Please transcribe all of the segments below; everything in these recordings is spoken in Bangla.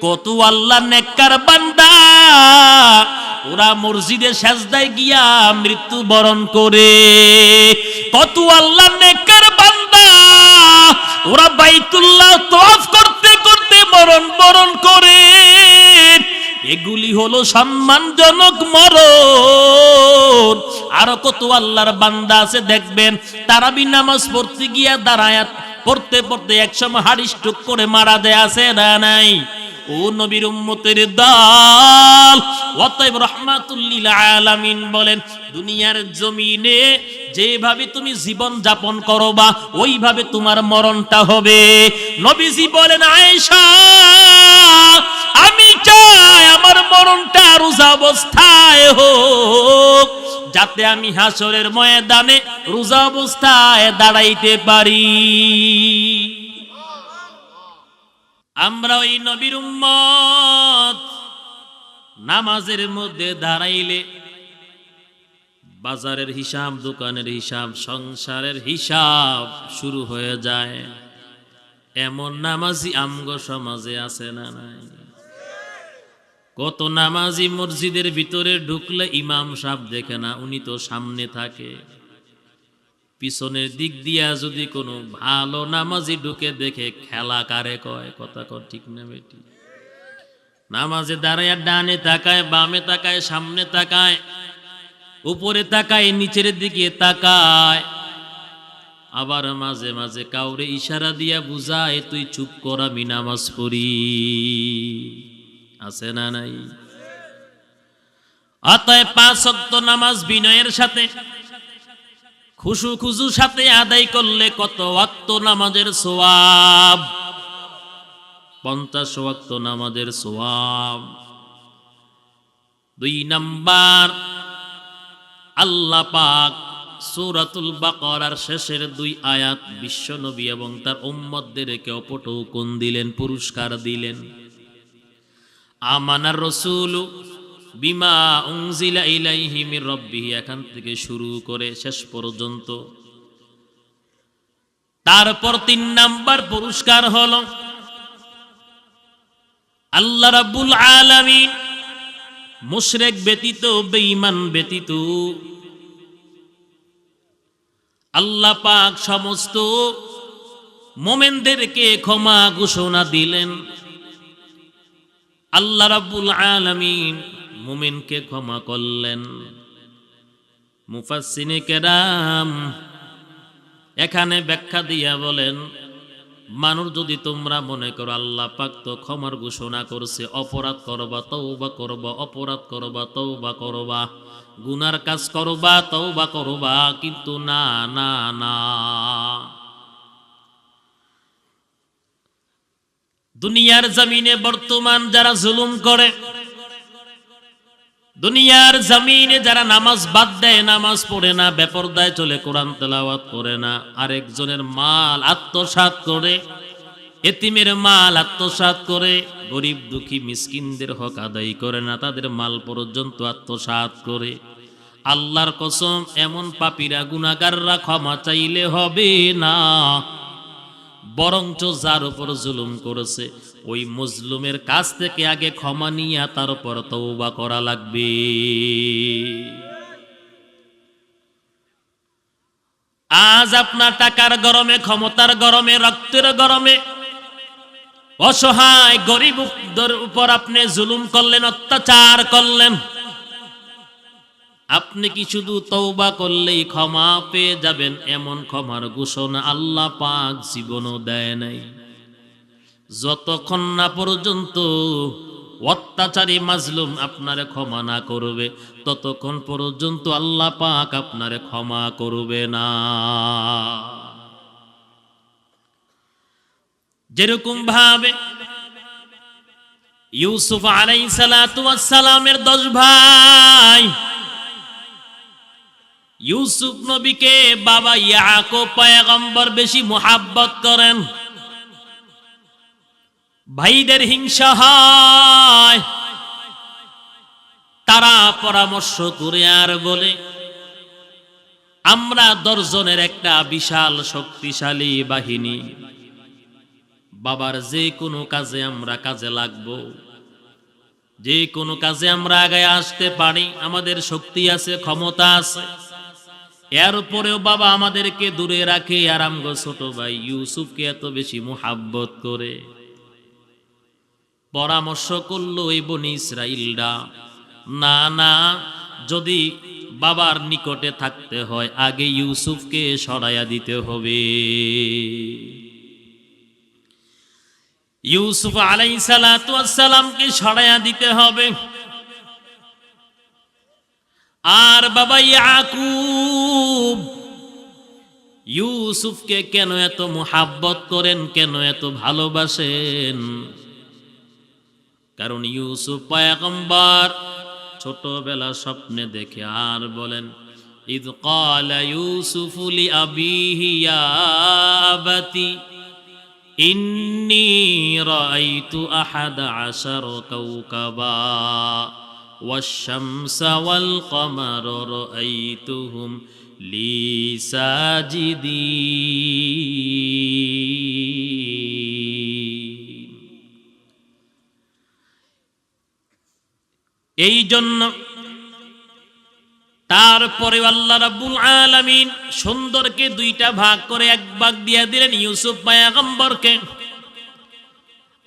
কত আল্লাহ নেককার বান্দা ওরা মসজিদে সেজদায় গিয়া মৃত্যু বরণ করে, কত আল্লাহ নেককার বান্দা ওরা বাইতুল্লাহ তওয়াফ করতে করতে মরণ বরণ করে। এগুলি হলো সম্মানজনক মরণ। আরো কত আল্লাহর বান্দা আছে দেখবেন তারাবি নামাজ পড়তে গিয়া দাঁড়ায় পড়তে পড়তে একসময় হার্ট স্ট্রোক করে মারা দেয়, আছে না নাই? ও নবীর উম্মতের দল, অতএব রাহমাতুল লিল আলামিন বলেন দুনিয়ার জমিনে যেভাবে তুমি জীবন যাপন করবা ওইভাবে তোমার মরণটা হবে। নবীজি বলেন আয়েশা, আমি চাই আমার মরণটা রোজা অবস্থায় হোক, যাতে আমি হাসরের ময়দানে রোজা অবস্থায় দাঁড়াইতে পারি। আমরা ওই নবীর উম্মত, নামাজের মধ্যে দাঁড়াইলে বাজারের হিসাব, দোকানের হিসাব, সংসারের হিসাব শুরু হয়ে যায়। এমন নামাজি আমগো সমাজে আছে না নাই? কত নামাজি মসজিদের ভিতরে ঢুকলে ইমাম সাহেব দেখে না, উনি তো সামনে থাকে। পিছনের দিক দিয়া যদি কোনো ভালো নামাজি ঢুকে দেখে খেলা কারে কয়, কথা কর ঠিক না বেটি? নামাজে দাঁড়ায় ডানে তাকায়, বামে তাকায়, সামনে তাকায়, উপরে তাকায়, নিচের দিকে তাকায়, আবার মাঝে মাঝে কাউরে ইশারা দিয়া বুঝায় তুই চুপ কর আমি নামাজ পড়ি, আছে না নাই? অতএব 5 ওয়াক্ত নামাজ বিনয়ের সাথে খুশু খুশু সাথে আদায় করলে কত ওয়াক্ত নামাজের সওয়াব? 50 ওয়াক্ত নামাজের সওয়াব। 2 নাম্বার, আল্লাহ পাক সূরাতুল বাকারার শেষের 2 আয়াত বিশ্ব নবী এবং তার উম্মতদেরকে অপটৌকন দিলেন, পুরস্কার দিলেন। আমানার রাসূলু বিমা উনজিলা ইলাইহি মির রাব্বিহি, এখান থেকে শুরু করে শেষ পর্যন্ত। তারপর 3 নাম্বার পুরস্কার হলো আল্লাহ রাব্বুল আলামিন মুশরিক ব্যতীত, বেঈমান ব্যতীত আল্লাহ পাক সমস্ত মুমিনদেরকে ক্ষমা ঘোষণা দিলেন। আল্লাহ রাব্বুল আলামিন মুমিনকে ক্ষমা করলেন। মুফাসসিরে কেরাম এখানে ব্যাখ্যা দিয়া বলেন, মানুষ যদি তোমরা মনে করো আল্লাহ পাক তো ক্ষমার ঘোষণা করছে, অপরাধ করবা তওবা করবা, অপরাধ করবা তওবা করবা, গুনার কাজ করবা তওবা করবা, কিন্তু না না না, দুনিয়ার জমিনে বর্তমান যারা জুলুম করে, দুনিয়ার জমিনে যারা নামাজ বাদ দেয়, নামাজ পড়ে না, বেপরদায় চলে, কোরআন তেলাওয়াত করে না, আরেকজনের মাল আত্মসাৎ করে, এতিমের মাল আত্মসাৎ করে, গরিব দুঃখী মিসকিনদের হক আদায় করে না, তাদের মাল পর্যন্ত আত্মসাৎ করে, আল্লাহর কসম এমন পাপীরা গুনাহগাররা ক্ষমা চাইলে হবে না, বরঞ্চ যার উপর জুলুম করেছে ওই মজলুমের কাছ থেকে আগে ক্ষমা নিয়ে তারপর তওবা করা লাগবে। আজ আপনার টাকার গরমে, ক্ষমতার গরমে, রক্তের গরমে অসহায় গরিবদের উপর আপনি জুলুম করলেন, অত্যাচার করলেন, আপনি কি শুধু তওবা করলেই ক্ষমা পেয়ে যাবেন এমন ক্ষমার ঘোষণা আল্লাহ পাক জীবনও দেয় নাই। যতক্ষণ না পর্যন্ত অত্যাচারী মাজলুম আপনারে ক্ষমা না করবে ততক্ষণ পর্যন্ত আল্লাহ পাক আপনারে ক্ষমা করবে না। যেরকম ভাবে ইউসুফ আলাইহিস সালাতু ওয়াস সালামের 10 ভাই, ইউসুফ নবীকে বাবা ইয়াকুব পয়গম্বর বেশি মুহাব্বত করেন, ভাইদের হিংসা হয়, তারা পরামর্শ করে আর বলে আমরা 10 জনের একটা বিশাল শক্তিশালী বাহিনী বাবার যে কোনো কাজে আমরা কাজে লাগবো, যে কোনো কাজে আমরা আগায় আসতে পারি, আমাদের শক্তি আছে, ক্ষমতা আছে। এরপরেও বাবা আমাদেরকে দূরে রাখে, আর আমগো ছোট ভাই ইউসুফকে এত বেশি মুহাব্বত করে। পরামর্শ করলো এই বনি ইসরাইলরা, না না, যদি বাবার নিকটে থাকতে হয় আগে ইউসুফকে সরাইয়া দিতে হবে। ইউসুফ আলাইহিস সালাতু ওয়াস সালামকে সরাইয়া দিতে হবে। আর বাবা ইয়াকুব ইউসুফকে কেন এত মুহাব্বত করেন, কেন এত ভালোবাসেন? কারণ ইউসুফ পয়গম্বর ছোটবেলা স্বপ্নে দেখে আর বলেন, ইদ ক্বালা ইউসুফু লিআবিহি ইয়া আবাতি ইন্নী রাআইতু আহাদা আশারা কাওকাবা ওয়াশ-শামসা ওয়াল কমারা রাআইতুহুম লি সাজিদিন। এই জন্য তারপরে আল্লাহ রাব্বুল আলামিন সুন্দরকে দুইটা ভাগ করে এক ভাগ দিয়ে দিলেন ইউসুফ পয়গম্বরকে,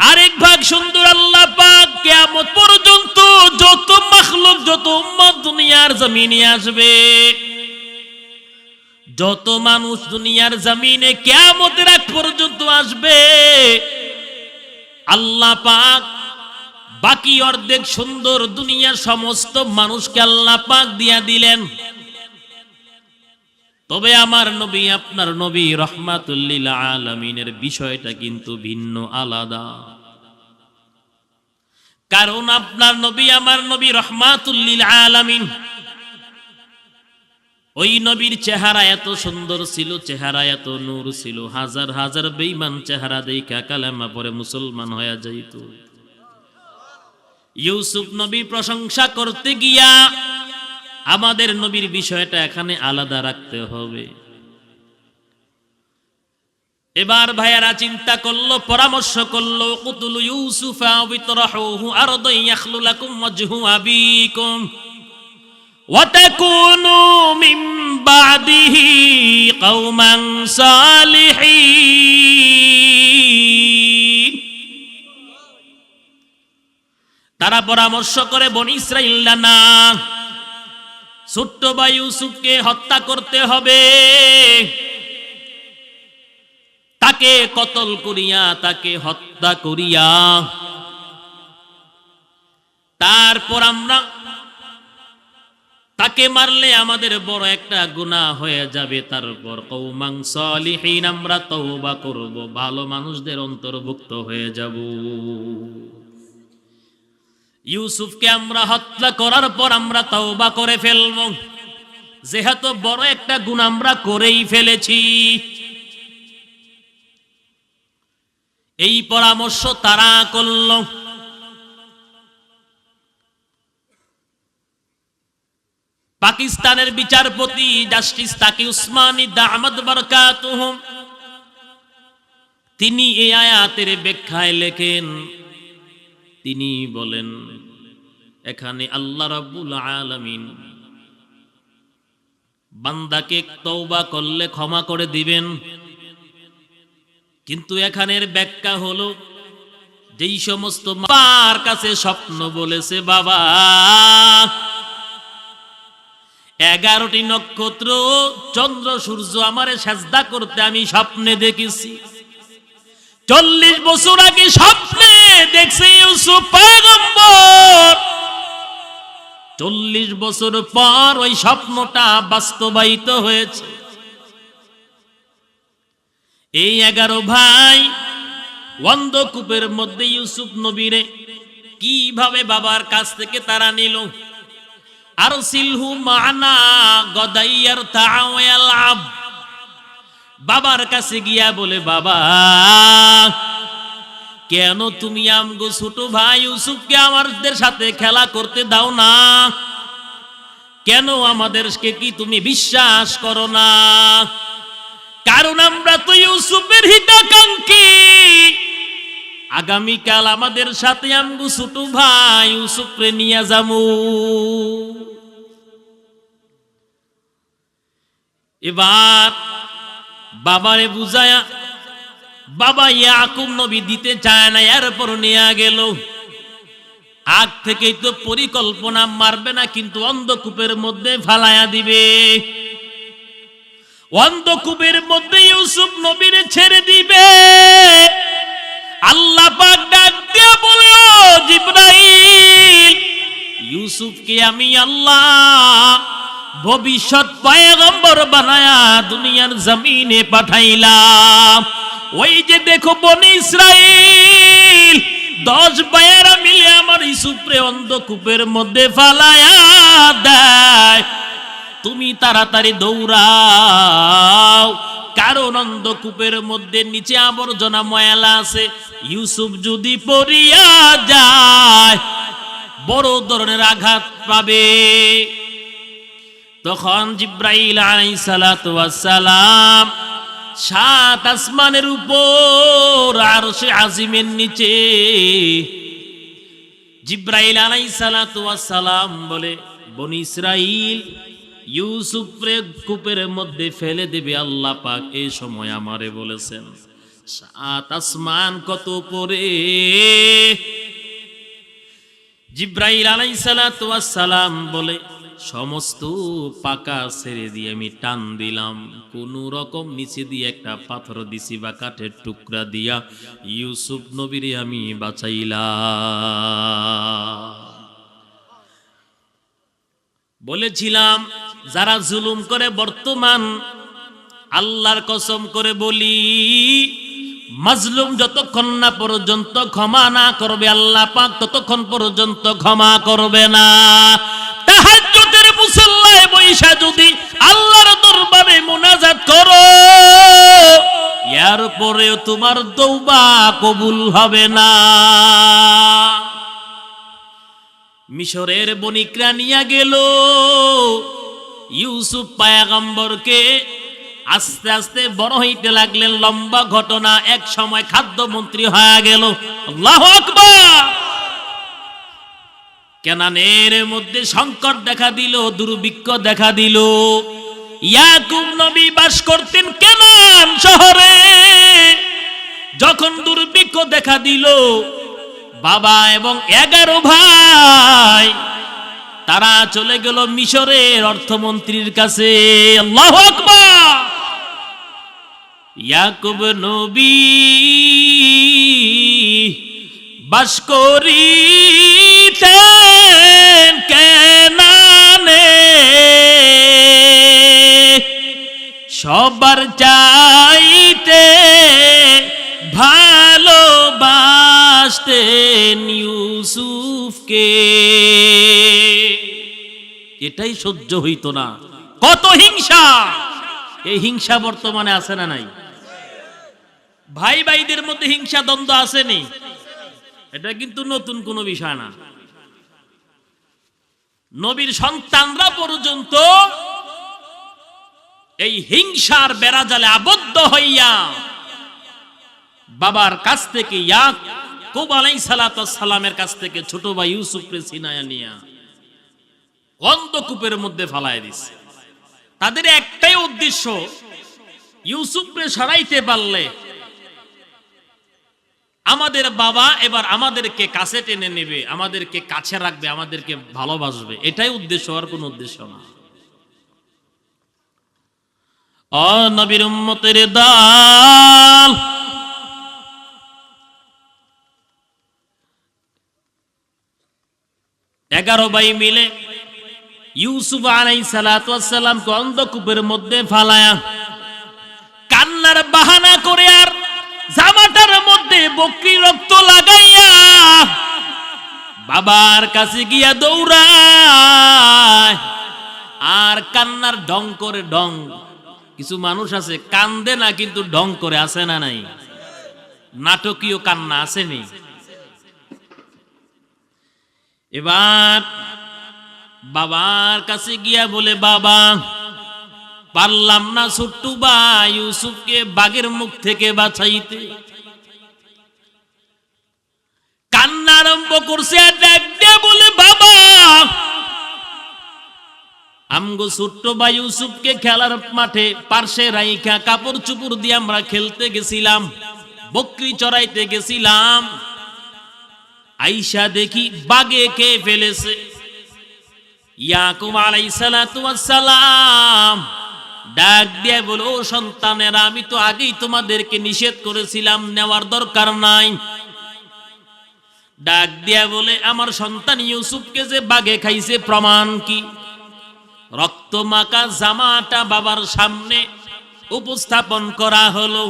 আরেক ভাগ সুন্দর আল্লাহ পাক কিয়ামত পর্যন্ত যত মাখলুক, যত উম্মত দুনিয়ার জমিনে আসবে, যত মানুষ দুনিয়ার জমিনে কিয়ামতের আগ পর্যন্ত আসবে, আল্লাহ পাক বাকি অর্ধেক সুন্দর দুনিয়ার সমস্ত মানুষকে আল্লাহ পাক দিয়া দিলেন। তবে আমার নবী, আপনার নবী রাহমাতুল লিল আলামিনের বিষয়টা কিন্তু ভিন্ন, আলাদা। কারণ আপনার নবী, আমার নবী রাহমাতুল লিল আলামিন, ওই নবীর চেহারা এত সুন্দর ছিল, চেহারা এত নূর ছিল, হাজার হাজার বেঈমান চেহারা দেখা কালেমা পড়ে মুসলমান হয়ে যাইত। ইউসুফ নবীর প্রশংসা করতে গিয়া আমাদের নবীর বিষয়টা এখানে আলাদা রাখতে হবে। এবার ভাইয়ারা চিন্তা করলো, পরামর্শ করলো, কুতুলু ইউসুফা বিতরাহুহু আরদান ইয়াখলু লাকুম ওয়াজহু আবিকুম ওয়া তাকুনু মিন বাদিহি কওমান সালিহিন। তারা পরামর্শ করে বনি ইসরাইলরা, না, ছোট্ট ভাই ইউসুফকে হত্যা করতে হবে, তাকে কতল করিয়া, তাকে হত্যা করিয়া তারপর আমরা তাকে মারলে আমাদের বড় একটা গুনাহ হয়ে যাবে। তারপর কওমান সালিহিন, আমরা তওবা করব, ভালো মানুষদের অন্তর্ভুক্ত হয়ে যাব। ইউসুফকে আমরা হত্যা করার পর আমরা তওবা করে ফেলব, যেহেতু বড় একটা গুনাহ আমরা করেই ফেলেছি। এই পরামর্শ তারা করল। পাকিস্তানের বিচারপতি জাস্টিস তাকি উসমানী দামাত বারাকাতুহুম, তিনি এই আয়াতের ব্যাখ্যায় লেখেন, তিনি বলেন এখানে আল্লাহ রাব্বুল আলামিন বান্দাকে তওবা করলে ক্ষমা করে দিবেন, কিন্তু এখানের ব্যাখ্যা হলো যেই সমস্ত বাবার কাছে স্বপ্ন বলেছে, বাবা 11টি নক্ষত্র, চন্দ্র, সূর্য আমারে সেজদা করতে আমি স্বপ্নে দেখেছি, 40 বছর আগে স্বপ্নে দেখছি ইউসুফ পয়গম্বর, 40 বছর পর ওই স্বপ্নটা বাস্তবায়িত হয়েছে। এই 11 ভাই অন্ধকূপের মধ্যে ইউসুফ নবীরে কিভাবে বাবার কাছ থেকে তারা নিল। আরসিলহু মা'না গাদাইয়ার তা'ওয়াল আব, বাবার কাছে গিয়া বলে, বাবা কেন তুমি আমগো ছোট ভাই ইউসুফকে আমাদের সাথে খেলা করতে দাও না? কেন আমাদেরকে কি তুমি বিশ্বাস করো না? কারণ আমরা তো ইউসুফের হিতাকাঙ্ক্ষী, আগামীকাল আমাদের সাথে আমগু ছোট ভাই ইউসুফরে নিয়ে যামু। এবার বাবারে বুঝায়া বাবা ইয়াকুব নবী দিতে চায় না, এরপর নিয়ে গেল। আগ থেকেই তো পরিকল্পনা, মারবে না কিন্তু অন্ধকূপের মধ্যে ফালায়া দিবে। অন্ধকূপের মধ্যে ইউসুফ নবীরে ছেড়ে দিবে। আল্লাহ পাক ডাক দিয়ে বলে, ও জিবরাইল, ইউসুফকে আমি আল্লাহ ভবিষ্যৎ পয়গম্বর বানায়া দুনিয়ার জমিনে পাঠাইলাম। ওই যে দেখো বনি ইসরাইল 10 ভাইয়েরা মিলে আমার ইউসুফরে অন্ধকূপের মধ্যে ফালায়া দেয়। তুমি তাড়াতাড়ি দৌড়াও, কারণ অন্ধকূপের মধ্যে নিচে আবর্জনা ময়লা আছে। ইউসুফ যদি পড়িয়া যায় বড় ধরনের আঘাত পাবে। তখন জিব্রাইল আলাইহিস সালাতু ওয়াস সালাম 7 আসমানের উপর আরশে আজিমের নিচে জিব্রাইল আলাইহিস সালাতু ওয়াস সালাম বলে, বনি ইসরাইল ইউসুফরে কূপের মধ্যে ফেলে দেবে আল্লাহ পাক এই সময় আমারে বলেছেন। 7 আসমান কত পরে জিব্রাইল আলাইহিস সালাতু ওয়াস সালাম বলে, সমস্ত পাকা ছেড়ে দিয়ে আমি টান দিলাম, কোন রকম নিচে দিয়ে একটা পাথর দিছি বা কাঠের টুকরা দিয়া ইউসুফ নবীরে আমি বাঁচাইলাম। বলেছিলাম যারা জুলুম করে বর্তমান, আল্লাহর কসম করে বলি, মাজলুম যতক্ষণ না পর্যন্ত ক্ষমা না করবে আল্লাহ পাক ততক্ষণ পর্যন্ত ক্ষমা করবে না। তাহাজ্জুদের মুসল্লায় বৈশা যদি আল্লাহর দরবারে মুনাজাত করো, এর পরেও তোমার তওবা কবুল হবে না। মিশরের বণিকরা নিয়ে গেল ইউসুফ পয়গম্বরকে, আস্তে আস্তে বড় হইতে লাগলেন। লম্বা ঘটনা, এক সময় খাদ্যমন্ত্রী হয়ে গেল। আল্লাহু আকবার। কেনানের মধ্যে সংকট দেখা দিল, দুর্ভিক্ষ দেখা দিল। ইয়াকুব নবী বাস করতেন কেনান শহরে। যখন দুর্ভিক্ষ দেখা দিল, বাবা এবং 11 ভাই তারা চলে গেল মিশরের অর্থমন্ত্রীর কাছে। আল্লাহু আকবার। ইয়াকুব নবী বাস করিতেন কেনানে, সবার চাইতে ভালোবাসতেন ইউসুফকে। এটাই সহ্য হইতো না। কত হিংসা! এই হিংসা বর্তমানে আছে না নাই? ভাই ভাইদের মধ্যে হিংসা দ্বন্দ্ব আসেনি, এটা কিন্তু নতুন কোনো বিষয় না। নবীর সন্তানরা পর্যন্ত এই হিংসার বেড়াজালে আবদ্ধ হইয়া বাবার কাছ থেকে, ইয়াকুব আলাইহিস সালামের কাছ থেকে ছোট ভাই ইউসুফকে ছিনায়া নিয়া অন্ধকূপের মধ্যে ফালায় দিছে। তাদের একটাই উদ্দেশ্য, ইউসুফকে সরাইতে পারলে আমাদের বাবা এবার আমাদেরকে কাছে টেনে নেবে, আমাদেরকে কাছে রাখবে, আমাদেরকে ভালোবাসবে। এটাই উদ্দেশ্য, আর কোনো উদ্দেশ্য না। ও নবীর উম্মতের দল, এগারো ভাই মিলে ইউসুফ আলাইহিস সালামকে অন্ধকূপের মধ্যে ফালায়া কান্নার বাহানা করে আর জামাটার মধ্যে বকরি রক্ত লাগাইয়া বাবার কাছে গিয়া দৌড়ায় আর কান্নার ঢং করে। ঢং, কিছু মানুষ আছে কান্দে না কিন্তু ঢং করে, আছে না নাই? নাটকীয় কান্না আসেনি? এবার বাবার কাছে গিয়া বলে, বাবা পারলাম না ছোট্ট ভাই ইউসুফকে বাঘের মুখ থেকে বাঁচাইতে, আরম্ভ করছে, আর ডাক দিয়ে বলে, বাবা আমগো ছোট্ট ভাই ইউসুফকে খেলার মাঠে পার্শ্বে রাইখা কাপড় চুপড় দিয়ে আমরা খেলতে গেছিলাম, বকরি চড়াইতে গেছিলাম, আইসা দেখি বাগে খেয়ে ফেলেছে। ইয়াকুব আলাইহিস সালাতু ওয়াস সালাম ডাক দিয়ে বলে, ও সন্তানেরা, আমি তো আগেই তোমাদেরকে নিষেধ করেছিলাম, নেওয়ার দরকার নাই। ডাক দিয়া বলে, আমার সন্তান ইউসুফকে যে বাগে খাইছে প্রমাণ কি? রক্ত মাখা জামাটা বাবার সামনে উপস্থাপন করা হলো।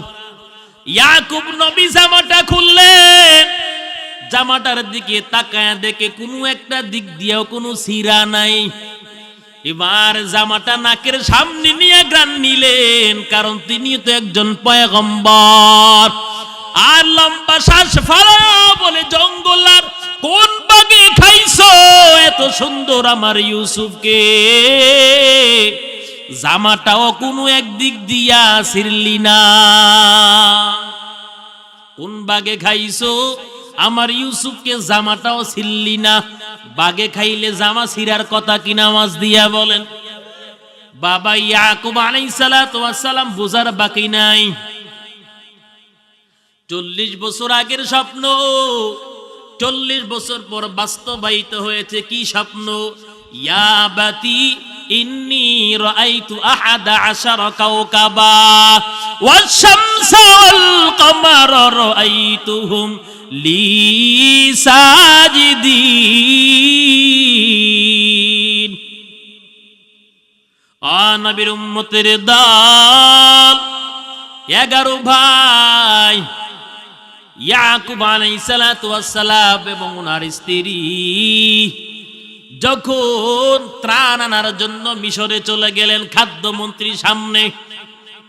ইয়াকুব নবী জামাটা খুললেন, জামাটার দিকে তাকায় দেখে কোনো একটা দিক দিয়েও কোনো ছিঁড়া নাই। এবার জামাটা নাকের সামনে নিয়ে গ্রান নিলেন, কারণ তিনি তো একজন পয়গম্বর। আর লম্বা শ্বাস ফালা বলে, জঙ্গলার কোন বাগে খাইছো এত সুন্দর আমার ইউসুফকে? জামাটাও কোনো একদিক দিয়া ছিঁড়লি না। কোন বাগে খাইছো আমার ইউসুফকে? জামাটাও ছিঁড়লি না। বাগে খাইলে জামা ছিঁড়ার কথা কি নামাজ দিয়া বলেন? বাবা ইয়াকুব আলাইহিস সালাতু ওয়াস সালাম বুঝার বাকি নাই। 40 বছর আগের স্বপ্ন 40 বছর পর বাস্তবায়িত হয়েছে। কি স্বপ্ন? ইয়া বাতি ইন্নী রাআইতু আহাদা আশারা কাওকাবা ওয়াশ শামসা ওয়াল কমারা রাআইতুহুম লি সাজিদিন। নবীর উম্মতের দল 11 ভাই, ইয়াকুব আলাইহিস সালাতু ওয়াস সালাম এবং ওনার স্ত্রী যখন ত্রাণ আনার জন্য মিশরে চলে গেলেন, খাদ্যমন্ত্রীর সামনে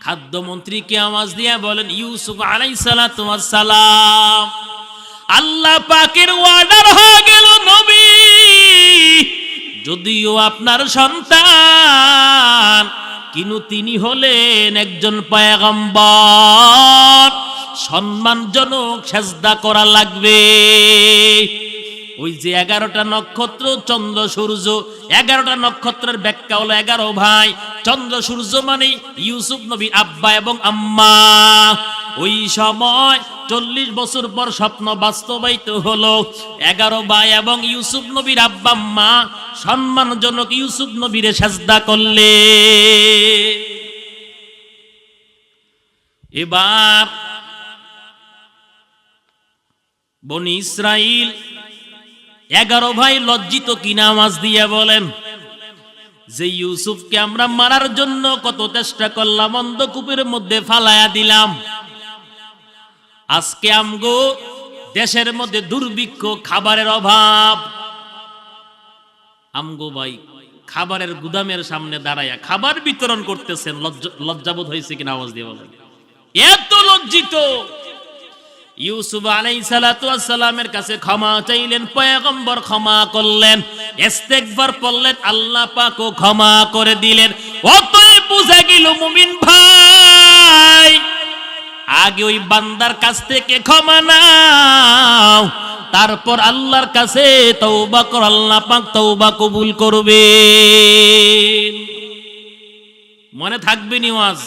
খাদ্যমন্ত্রীকে আওয়াজ দিয়ে বলেন, ইউসুফ আলাইহিস সালাতু ওয়াস সালাম, আল্লাহ পাকের অর্ডার হয়ে গেল, নবী যদিও আপনার সন্তান, কিন্তু তিনি হলেন একজন পয়গম্বর, সম্মানজনক সেজদা করা লাগবে। ওই যে 11টা নক্ষত্র, চন্দ্র সূর্য, 11টা নক্ষত্রের ব্যাখ্যা হলো 11 ভাই। চন্দ্র সূর্য মানে ইউসুফ নবী আব্বা এবং আম্মা। ওই সময় 40 বছর পর স্বপ্ন বাস্তবায়িত হলো। 11 ভাই এবং ইউসুফ নবীর আব্বা আম্মা সম্মানজনক ইউসুফ নবীরে সেজদা করলে। এবার বনি ইসরাইল 11 ভাই লজ্জিত কিনা আওয়াজ দিয়ে বলেন যে, ইউসুফকে আমরা মারার জন্য কত চেষ্টা করলাম, অন্ধকূপের মধ্যে ফালায়া দিলাম। আজকে আমগো দেশের মধ্যে দুর্ভিক্ষ, খাবারের অভাব, আমগো ভাই খাবারের গুদামের সামনে দাঁড়ায়া খাবার বিতরণ করতেছেন। লজ্জাবোধ হয়েছে কিনা আওয়াজ দিয়ে বলেন। এত লজ্জিত। ইউসুফ আলাইহিস সালাতু ওয়াস সালামের কাছে ক্ষমা চাইলেন, পয়গম্বর ক্ষমা করলেন, ইস্তেগফার পড়লেন, আল্লাহ পাকও ক্ষমা করে দিলেন। অতএব বুঝা গেল মুমিন ভাই, আগে ওই বান্দার কাছ থেকে ক্ষমা নাও, তারপর আল্লাহর কাছে তওবা কর, আল্লাহ পাক তওবা কবুল করবে। মনে থাকবে নিওয়াজ,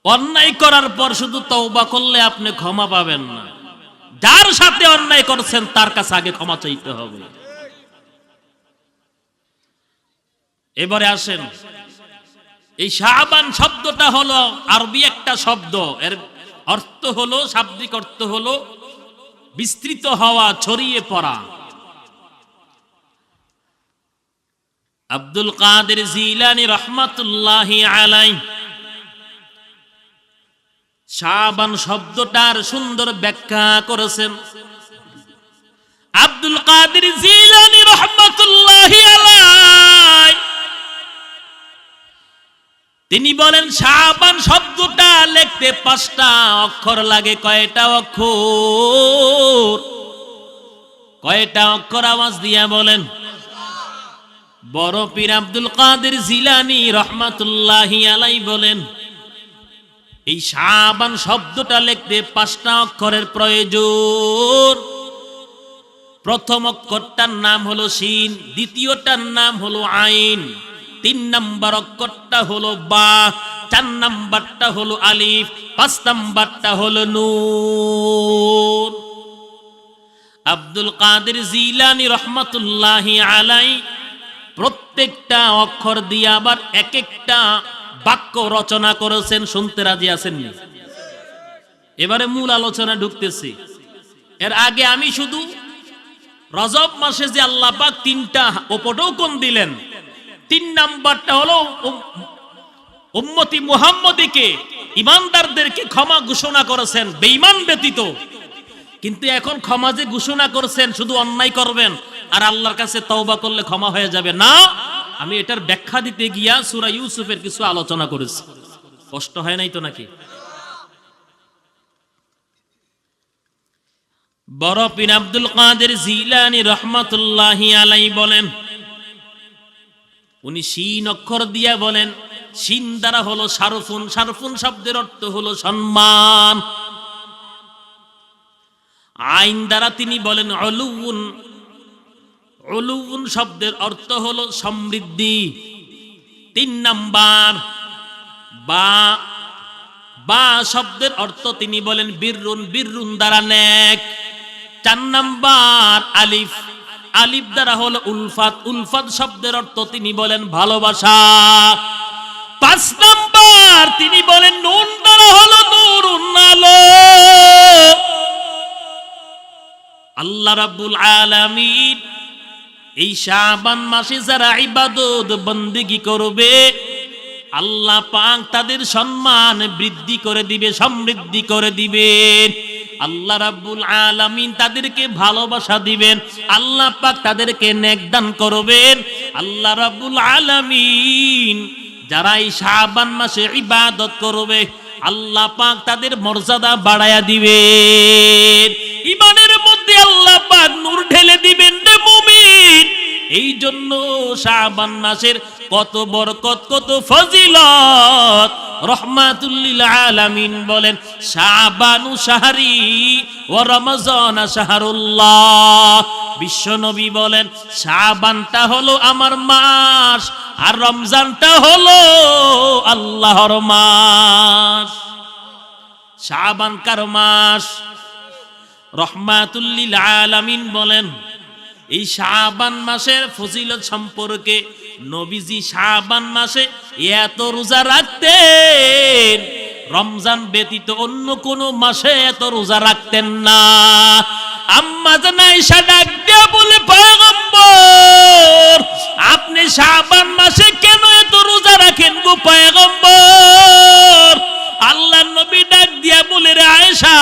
অন্যায় করার পর শুধু তওবা করলে আপনি ক্ষমা পাবেন না। যার সাথে অন্যায় করছেন তার কাছে আগে ক্ষমা চাইতে হবে। এবারে আসেন, এই শাবান শব্দটা হলো আরবি একটা শব্দ। এর অর্থ হলো, শাব্দিক অর্থ হলো বিস্তৃত হওয়া, ছড়িয়ে পড়া। আব্দুল কাদের জিলানী রহমাতুল্লাহি আলাইহি শাবান শব্দটার সুন্দর ব্যাখ্যা করেছেন। আব্দুল কাদের জিলানী রহমাতুল্লাহি আলাইহি তিনি বলেন, শাবান শব্দটা লিখতে 5টা অক্ষর লাগে। কয়টা অক্ষর? কয়টা অক্ষর? আওয়াজ দিয়া বলেন। বড় পীর আব্দুল কাদের জিলানী রহমাতুল্লাহি আলাইহি বলেন, এই শাবান শব্দটা লিখতে 5টা অক্ষরের প্রয়োজন। প্রথম অক্ষরটার নাম হলো শিন, দ্বিতীয়টার নাম হলো আইন, 3 নাম্বার অক্ষরটা হলো বা, 4 নাম্বারটা হলো আলিফ, 5 নাম্বারটা হলো নুন। আব্দুল কাদের জিলানী রহমাতুল্লাহি আলাই প্রত্যেকটা অক্ষর দিয়ে আবার এক একটা বাক্য রচনা করেছেন। শুনতে রাজি আছেন? এবারে মূল আলোচনা ঢুকতেছি। এর আগে আমি শুধু রজব মাসে যে আল্লাহ পাক 3টা উপঢৌকন দিলেন, 3 নাম্বারটা হলো উম্মতি মুহাম্মদীকে, ইমানদারদেরকে ক্ষমা ঘোষণা করেছেন বেঈমান ব্যতীত। কিন্তু এখন ক্ষমা যে ঘোষণা করছেন শুধু অন্যায় করবেন আর আল্লাহর কাছে তওবা করলে ক্ষমা হয়ে যাবে না, আমি এটার ব্যাখ্যা দিতে গিয়া সূরা ইউসুফের কিছু আলোচনা করেছি। কষ্ট হয় নাই তো নাকি? বড় পীর আব্দুল কাদের জিলানী রহমাতুল্লাহি আলাইহি বলেন, উনি শিন অক্ষর দিয়া বলেন, শিন দ্বারা হলো শারফুন, শারফুন শব্দের অর্থ হলো সম্মান। আইন দ্বারা তিনি বলেন উলুউন, উলুউন শব্দের অর্থ হলো সমৃদ্ধি। 3 নাম্বার বা, বা শব্দের অর্থ তিনি বলেন বিররুন, বিররুন দ্বারা নেক। 4 নাম্বার আলিফ, আলিফ দ্বারা হলো উলফাত, উলফাত শব্দের অর্থ তিনি বলেন ভালোবাসা। 5 নাম্বার তিনি বলেন নুন দ্বারা হলো নূরুন, আলো। আল্লাহ রাব্বুল আলামিন এই শাবান মাসে যারা ইবাদত বন্দেগী করবে আল্লাহ পাক তাদের সম্মান বৃদ্ধি করে দিবে, সমৃদ্ধি করে দিবেন। আল্লাহ রাব্বুল আলামিন তাদেরকে ভালোবাসা দিবেন, আল্লাহ পাক তাদেরকে নেক দান করবেন। আল্লাহ রাব্বুল আলামিন যারা এই শাবান মাসে ইবাদত করবে আল্লাহ পাক তাদের মর্যাদা বাড়ায়া দিবেন। ঈমানের মধ্যে আল্লাহ পাক নূর ঢেলে দিবেন রে মুমিন। এই জন্য শাবান মাসের কত বরকত, কত ফজিলত। রহমাতুল লিল আলামিন বলেন, শাবানু শাহরি ওয়া রমজান শাহরুল্লাহ। বিশ্ব নবী বলেন, শাবানটা হলো আমার মাস আর রমজানটা হলো আল্লাহর মাস। শাবান কার মাস? রহমাতুল লিল আলামিন বলেন, এই শাবান মাসের ফজিলত সম্পর্কে নবীজি শাবান মাসে এত রোজা রাখতেন, রমজান ব্যতীত অন্য কোন মাসে এত রোজা রাখতেন না। আম্মা জান আয়েশা ডাক দিয়া বলে, পয়গম্বর আপনি শাবান মাসে কেন এত রোজা রাখেন গো পয়গম্বর? আল্লাহর নবী ডাক দিয়া বলে, রে আয়েশা,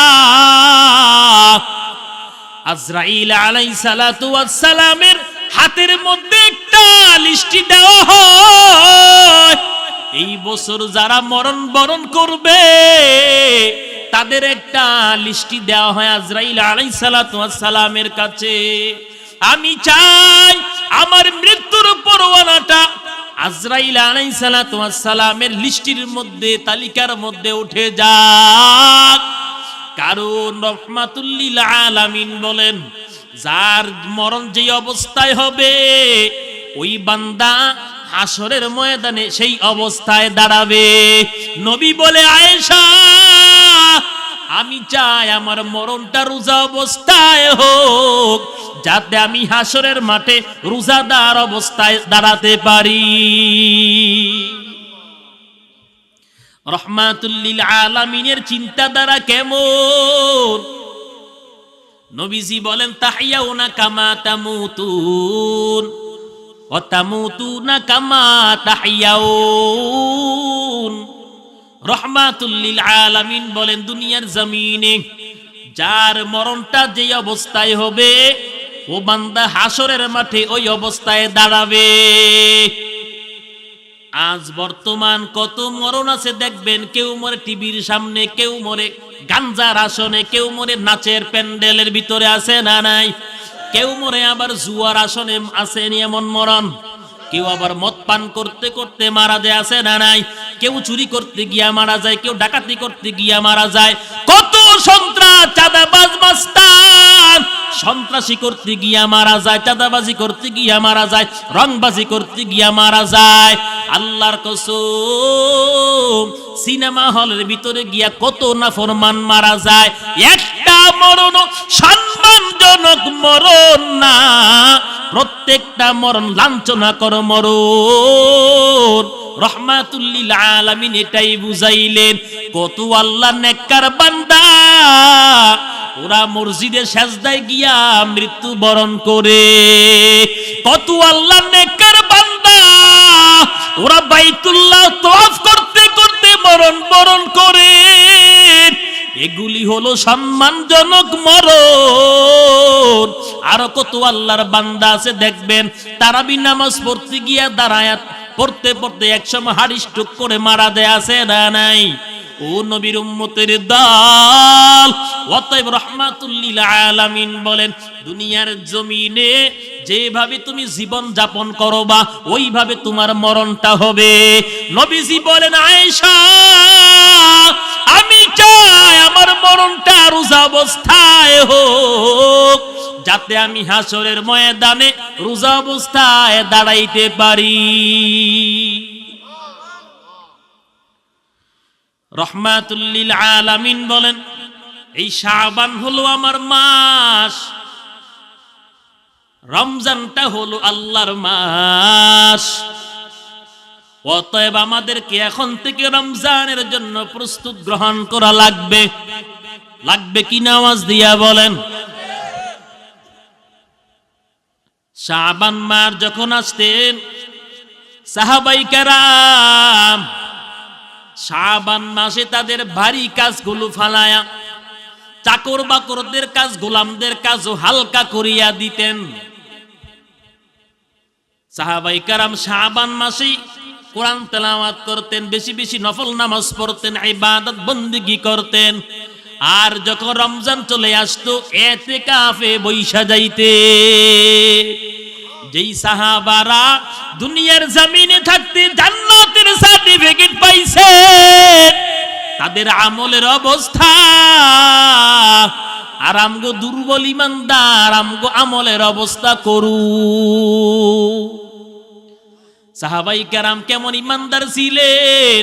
আজরাইল আলাইহিস সালাতু ওয়াস সালামের হাতের মধ্যে একটা লিস্টি দেওয়া হয়, এই বছর যারা মরণ বরণ করবে তাদের একটা লিস্টি দেওয়া হয় আজরাইল আলাইহিস সালাতু ওয়াস সালামের কাছে। আমি চাই আমার মৃত্যুর পরোয়ানাটা আজরাইল আলাইহিস সালাতু ওয়াস সালামের লিস্টির মধ্যে, তালিকার মধ্যে উঠে যাক। কারণ রহমাতুল লিল আলামিন বলেন, যার মরণ যে অবস্থায় হবে ওই বান্দা হাসরের ময়দানে সেই অবস্থায় দাঁড়াবে। নবী বলে, আয়েশা আমি চাই আমার মরণটা রোজা অবস্থায় হোক, যাতে আমি হাসরের মাঠে রোজাদার অবস্থায় দাঁড়াতে পারি। রহমাতুল লিল আলামিনের চিন্তাধারা কেমন? নবীজি বলেন, তাহিয়াউনা কামা তামুতুন ওয়া তামুতুনা কামা তাহিয়াউন। রহমাতুল লিল আলামিন বলেন, দুনিয়ার জমিনে যার মরণটা যে অবস্থায় হবে ও বান্দা হাসরের মাঠে ওই অবস্থায় দাঁড়াবে। আজ বর্তমান কত মরণ আছে দেখবেন, কেউ মরে টিভির সামনে, কেউ মরে গাঞ্জার আসনে, কেউ মরে নাচের প্যান্ডেলের ভিতরে আছে না নাই, কেউ মরে আবার জুয়ার আসনে আছে, এমন মরণ। কেউ আবার মদ পান করতে করতে মারা যায়, আছে না নাই? কেউ চুরি করতে গিয়া মারা যায়, কেউ ডাকাতি করতে গিয়া মারা যায়। কত সন্ত্রাস, চাঁদাবাজ, মাস্তান সন্ত্রাসী করতে গিয়া মারা যায়, চাঁদাবাজি করতে গিয়া মারা যায়, রংবাজি করতে গিয়া মারা যায়। আল্লাহর কসম, সিনেমা হলের ভিতরে গিয়া কত নাফরমান মারা যায়। একটা মরণ সম্মানজনক মরণ না, প্রত্যেকটা মরণ লাঞ্ছনাকর মরণ। রহমাতুল লিল আলামিন এটাই বুঝাইলেন। কত আল্লাহর নেককার বান্দা ওরা মসজিদে সেজদায় গিয়া মৃত্যু বরণ করে। কত আল্লাহর নেককার বান্দা ওরা বাইতুল্লাহ তওয়াফ করতে করতে মরণ বরণ করে। এগুলি হলো সম্মানজনক মরণ। আরো কত আল্লাহর বান্দা আছে দেখবেন, তারাবি নামাজ পড়তে গিয়া দাঁড়ায় পড়তে পড়তে একসময় হাড় স্ট্রোক করে মারা দেয়, আছে না নাই? ও নবীর উম্মতের দল, অতএব রাহমাতুল লিল আলামিন বলেন, দুনিয়ার জমিনে যেভাবে তুমি জীবন যাপন করবা ওইভাবে তোমার মরণটা হবে। নবীজি বলেন, আয়েশা আমি চাই আমার মরণটা রোজা অবস্থায় হোক, যাতে আমি হাসরের ময়দানে রোজা অবস্থায় দাঁড়াইতে পারি। রহমাতুল লিল আলামিন বলেন, এই শাবান হলো আমার মাস, রমজানটা হলো আল্লাহর মাস। অতএব আমাদেরকে এখন থেকে রমজানের জন্য প্রস্তুত গ্রহণ করা লাগবে। লাগবে কি? নামাজ দিয়া বলেন। শাবান মাস যখন আসতেন সাহাবাই কেরাম শাবান মাসে তাদের ভারী কাজগুলো ফালায়া চাকর বাকরদের কাজ, গোলামদের কাজও হালকা করিয়া দিতেন। সাহাবাই কেরাম শাবান মাসে কোরআন তেলাওয়াত করতেন, বেশি বেশি নফল নামাজ পড়তেন, ইবাদত বন্দেগী করতেন। আর যখন রমজান চলে আসতো ইতিকাফে বৈশা যাইতে। যেই সাহাবারা দুনিয়ার জমিনে থাকতে জান্নাতের সার্টিফিকেট পাইছে, তাদের আমলের অবস্থা আর আমগো দুর্বল ইমানদার আমগো আমলের অবস্থা করু। সাহাবাই কেরাম কেমন ইমানদার ছিলেন,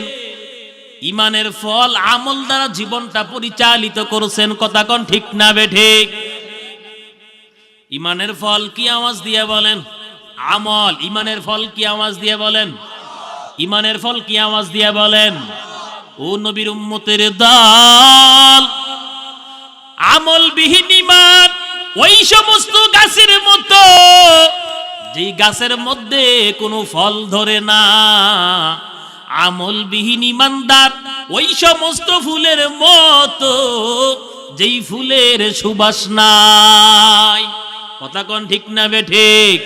ইমানের ফল আমল দ্বারা জীবনটা পরিচালিত করেছেন। কথা কোন ঠিক না বেঠিক? ইমানের ফল কি? আওয়াজ দিয়ে বলেন। আমল। ইমানের ফল কি? আওয়াজ দিয়ে বলেন। ইমানের ফল কি? আওয়াজ দিয়ে বলেন। ও নবীর উম্মতের দল, আমল বিহীন ঈমান ওই সমস্ত গাছের মতো যে গাছের মধ্যে কোনো ফল ধরে না। আমল বিহীন ঈমানদার ওই সমস্ত ফুলের মতো যেই ফুলের সুবাস নাই। কথা কোন ঠিক না বেঠিক?